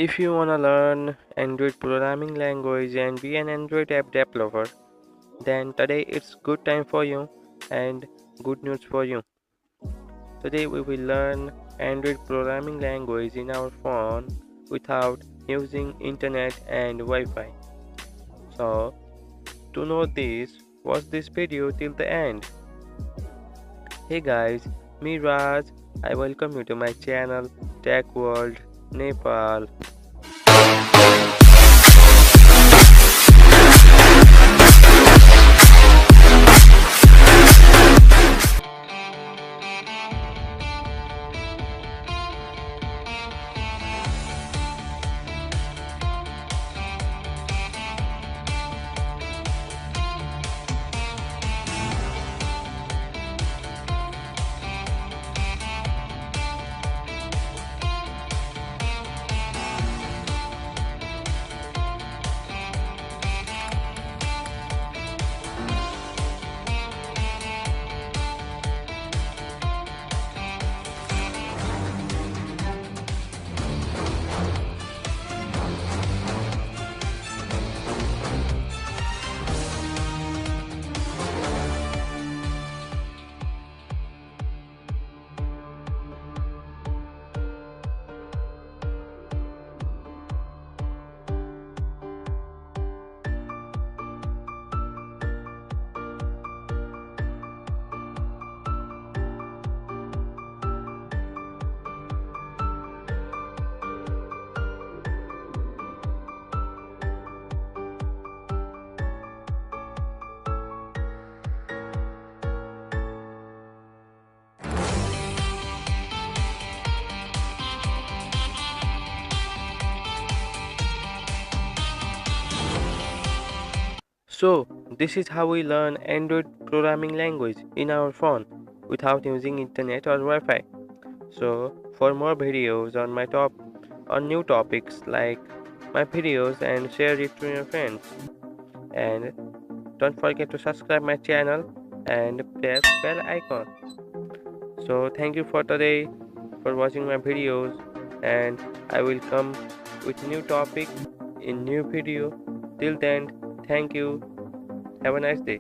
If you wanna learn Android programming language and be an Android app developer, then today it's good time for you and good news for you. Today we will learn Android programming language in our phone without using internet and Wi-Fi. So to know this, watch this video till the end. Hey guys, me Raj. I welcome you to my channel Tech World Nepal. So, this is how we learn Android programming language in our phone without using internet or Wi-Fi. So, for more videos on new topics, like my videos and share it to your friends. And don't forget to subscribe my channel and press bell icon. So, thank you for today for watching my videos, and I will come with new topic in new video. Till then, thank you. Have a nice day.